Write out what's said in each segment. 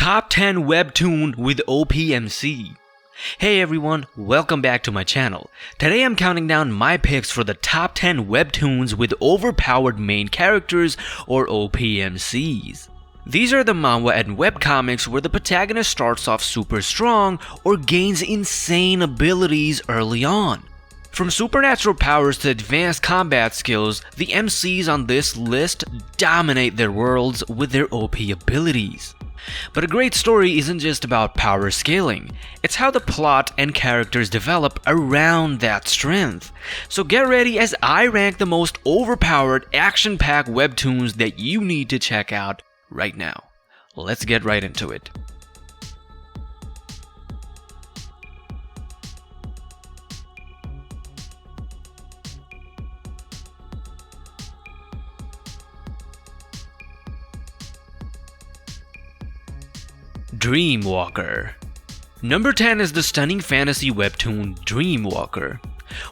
Top 10 Webtoon with OP MC. Hey everyone, welcome back to my channel. Today I'm counting down my picks for the top 10 webtoons with overpowered main characters or OP MCs. These are the manhwa and webcomics where the protagonist starts off super strong or gains insane abilities early on. From supernatural powers to advanced combat skills, the MCs on this list dominate their worlds with their OP abilities. But a great story isn't just about power scaling, it's how the plot and characters develop around that strength. So get ready as I rank the most overpowered action-packed webtoons that you need to check out right now. Let's get right into it. Dreamwalker. Number 10 is the stunning fantasy webtoon Dreamwalker.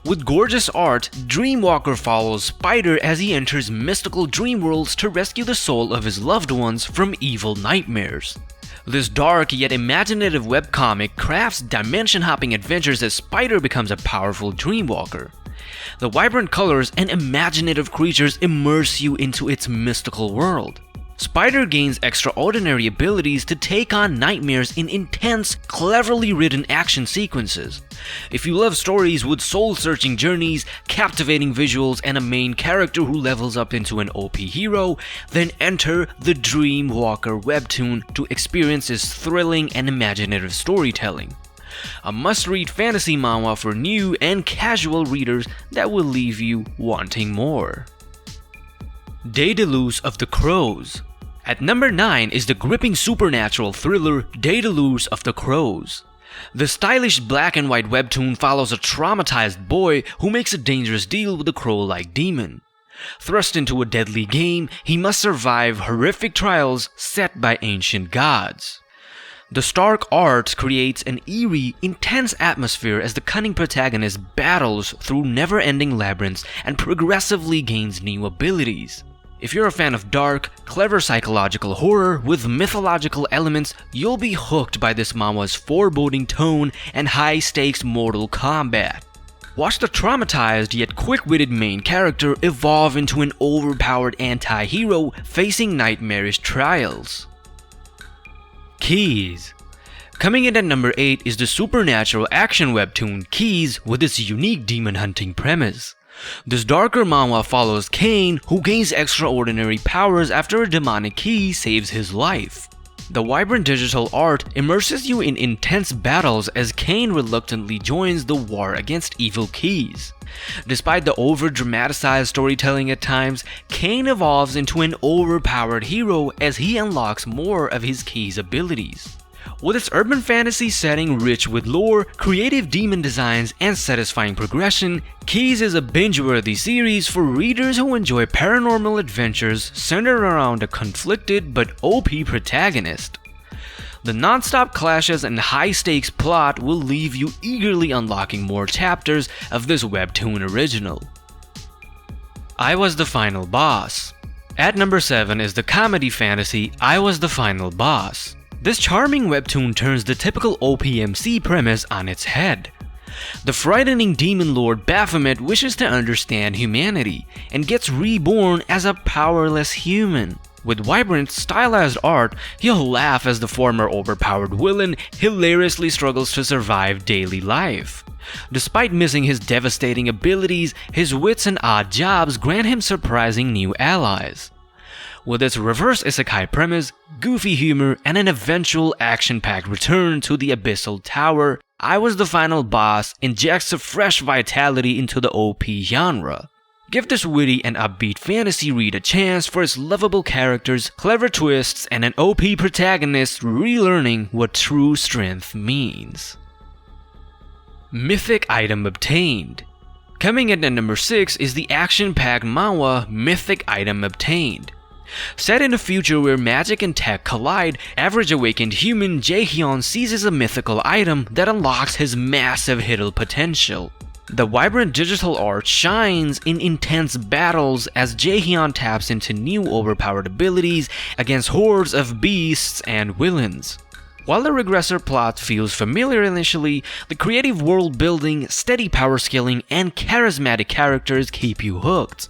With gorgeous art, Dreamwalker follows Spider as he enters mystical dream worlds to rescue the soul of his loved ones from evil nightmares. This dark yet imaginative webcomic crafts dimension-hopping adventures as Spider becomes a powerful Dreamwalker. The vibrant colors and imaginative creatures immerse you into its mystical world. Spider gains extraordinary abilities to take on nightmares in intense, cleverly written action sequences. If you love stories with soul-searching journeys, captivating visuals, and a main character who levels up into an OP hero, then enter the Dreamwalker webtoon to experience its thrilling and imaginative storytelling. A must-read fantasy manhwa for new and casual readers that will leave you wanting more. Daedalus of the Crows. At number 9 is the gripping supernatural thriller Daedalus of the Crows. The stylish black and white webtoon follows a traumatized boy who makes a dangerous deal with a crow-like demon. Thrust into a deadly game, he must survive horrific trials set by ancient gods. The stark art creates an eerie, intense atmosphere as the cunning protagonist battles through never-ending labyrinths and progressively gains new abilities. If you're a fan of dark, clever psychological horror with mythological elements, you'll be hooked by this manhwa's foreboding tone and high-stakes mortal combat. Watch the traumatized yet quick-witted main character evolve into an overpowered anti-hero facing nightmarish trials. Keys. Coming in at number 8 is the supernatural action webtoon Keys with its unique demon hunting premise. This darker manhwa follows Cain, who gains extraordinary powers after a demonic key saves his life. The vibrant digital art immerses you in intense battles as Cain reluctantly joins the war against evil keys. Despite the over-dramatized storytelling at times, Cain evolves into an overpowered hero as he unlocks more of his key's abilities. With its urban fantasy setting rich with lore, creative demon designs, and satisfying progression, Keys is a binge-worthy series for readers who enjoy paranormal adventures centered around a conflicted but OP protagonist. The non-stop clashes and high-stakes plot will leave you eagerly unlocking more chapters of this webtoon original. I Was the Final Boss. At number 7 is the comedy fantasy I Was the Final Boss. This charming webtoon turns the typical OP MC premise on its head. The frightening demon lord Baphomet wishes to understand humanity and gets reborn as a powerless human. With vibrant, stylized art, he'll laugh as the former overpowered villain hilariously struggles to survive daily life. Despite missing his devastating abilities, his wits and odd jobs grant him surprising new allies. With its reverse isekai premise, goofy humor, and an eventual action-packed return to the Abyssal Tower, I Was the Final Boss injects a fresh vitality into the OP genre. Give this witty and upbeat fantasy read a chance for its lovable characters, clever twists, and an OP protagonist relearning what true strength means. Mythic Item Obtained. Coming in at number 6 is the action-packed manhwa Mythic Item Obtained. Set in a future where magic and tech collide, average awakened human Jaehyun seizes a mythical item that unlocks his massive hidden potential. The vibrant digital art shines in intense battles as Jaehyun taps into new overpowered abilities against hordes of beasts and villains. While the regressor plot feels familiar initially, the creative world building, steady power scaling, and charismatic characters keep you hooked.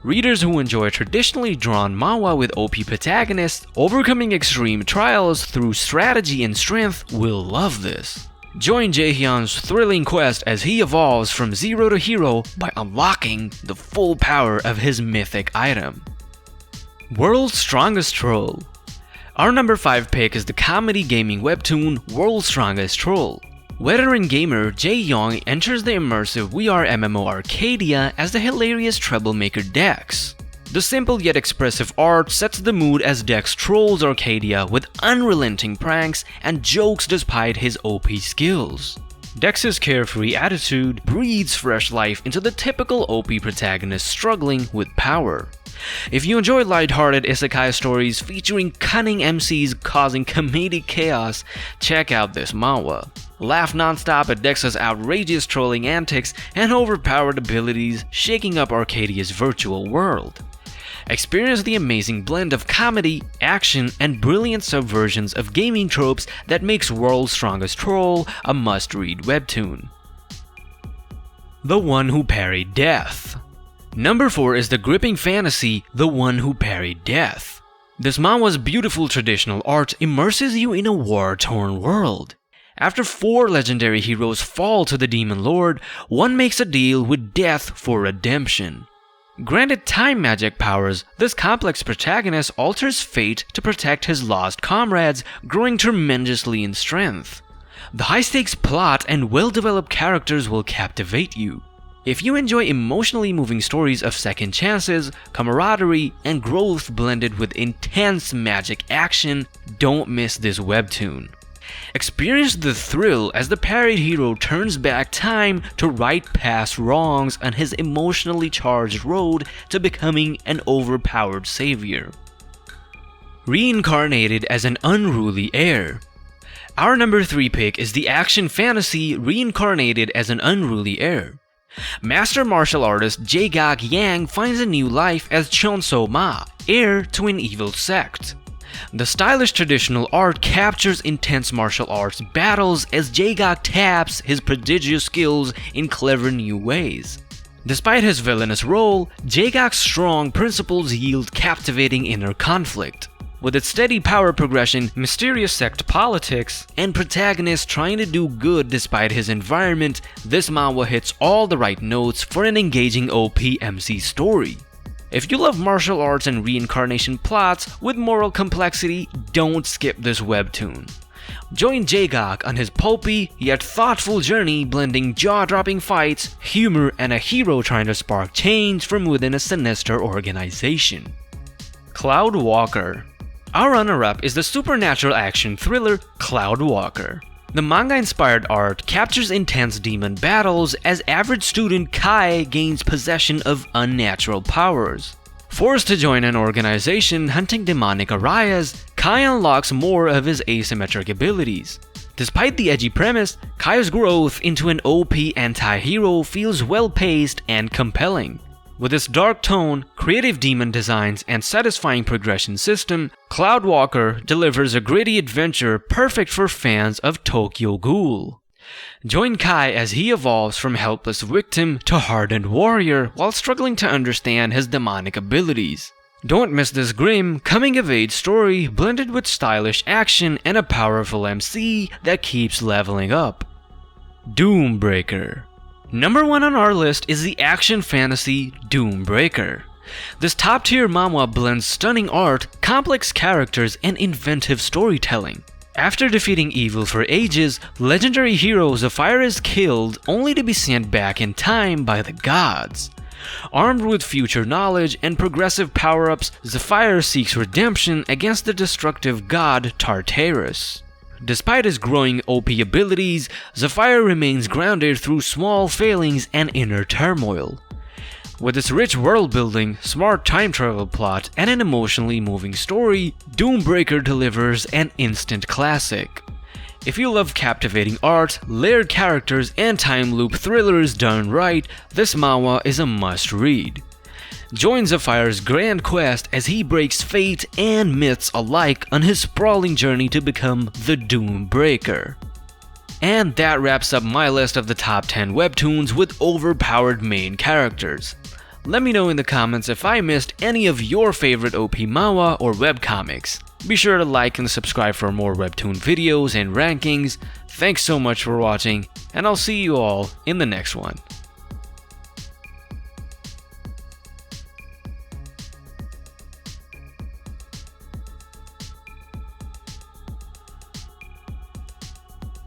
Readers who enjoy traditionally drawn manhwa with OP protagonists overcoming extreme trials through strategy and strength will love this. Join Jaehyun's thrilling quest as he evolves from zero to hero by unlocking the full power of his mythic item. World's Strongest Troll. Our number 5 pick is the comedy gaming webtoon World's Strongest Troll. Veteran gamer Jae-young enters the immersive VR MMO Arcadia as the hilarious troublemaker Dex. The simple yet expressive art sets the mood as Dex trolls Arcadia with unrelenting pranks and jokes despite his OP skills. Dex's carefree attitude breathes fresh life into the typical OP protagonist struggling with power. If you enjoy lighthearted isekai stories featuring cunning MCs causing comedic chaos, check out this manhwa. Laugh nonstop at Dex's outrageous trolling antics and overpowered abilities shaking up Arcadia's virtual world. Experience the amazing blend of comedy, action, and brilliant subversions of gaming tropes that makes World's Strongest Troll a must-read webtoon. The One Who Parried Death. Number 4 is the gripping fantasy The One Who Parried Death. This manhwa's beautiful traditional art immerses you in a war-torn world. After 4 legendary heroes fall to the Demon Lord, one makes a deal with death for redemption. Granted time magic powers, this complex protagonist alters fate to protect his lost comrades, growing tremendously in strength. The high-stakes plot and well-developed characters will captivate you. If you enjoy emotionally moving stories of second chances, camaraderie, and growth blended with intense magic action, don't miss this webtoon. Experience the thrill as the parried hero turns back time to right past wrongs on his emotionally charged road to becoming an overpowered savior. Reincarnated as an unruly heir. Our number 3 pick is the action fantasy Reincarnated as an Unruly Heir. Master martial artist Jae-gak Yang finds a new life as Chonso Ma, heir to an evil sect. The stylish traditional art captures intense martial arts battles as Jae-gak taps his prodigious skills in clever new ways. Despite his villainous role, Jae-gak's strong principles yield captivating inner conflict. With its steady power progression, mysterious sect politics, and protagonist trying to do good despite his environment, this manhwa hits all the right notes for an engaging OP MC story. If you love martial arts and reincarnation plots with moral complexity, don't skip this webtoon. Join Jae-gak on his pulpy yet thoughtful journey blending jaw-dropping fights, humor, and a hero trying to spark change from within a sinister organization. Cloud Walker. Our runner-up is the supernatural action thriller Cloud Walker. The manga-inspired art captures intense demon battles as average student Kai gains possession of unnatural powers. Forced to join an organization hunting demonic Arias, Kai unlocks more of his asymmetric abilities. Despite the edgy premise, Kai's growth into an OP anti-hero feels well-paced and compelling. With its dark tone, creative demon designs, and satisfying progression system, Cloud Walker delivers a gritty adventure perfect for fans of Tokyo Ghoul. Join Kai as he evolves from helpless victim to hardened warrior while struggling to understand his demonic abilities. Don't miss this grim, coming-of-age story blended with stylish action and a powerful MC that keeps leveling up. Doombreaker. Number 1 on our list is the action fantasy Doombreaker. This top-tier manhwa blends stunning art, complex characters, and inventive storytelling. After defeating evil for ages, legendary hero Zephyr is killed only to be sent back in time by the gods. Armed with future knowledge and progressive power-ups, Zephyr seeks redemption against the destructive god Tartarus. Despite his growing OP abilities, Zephyr remains grounded through small failings and inner turmoil. With its rich world building, smart time travel plot, and an emotionally moving story, Doombreaker delivers an instant classic. If you love captivating art, layered characters, and time loop thrillers done right, this manhwa is a must-read. joins Zephyr's grand quest as he breaks fate and myths alike on his sprawling journey to become the Doombreaker. And that wraps up my list of the top 10 webtoons with overpowered main characters. Let me know in the comments if I missed any of your favorite OP manhwa or webcomics. Be sure to like and subscribe for more webtoon videos and rankings. Thanks so much for watching, and I'll see you all in the next one.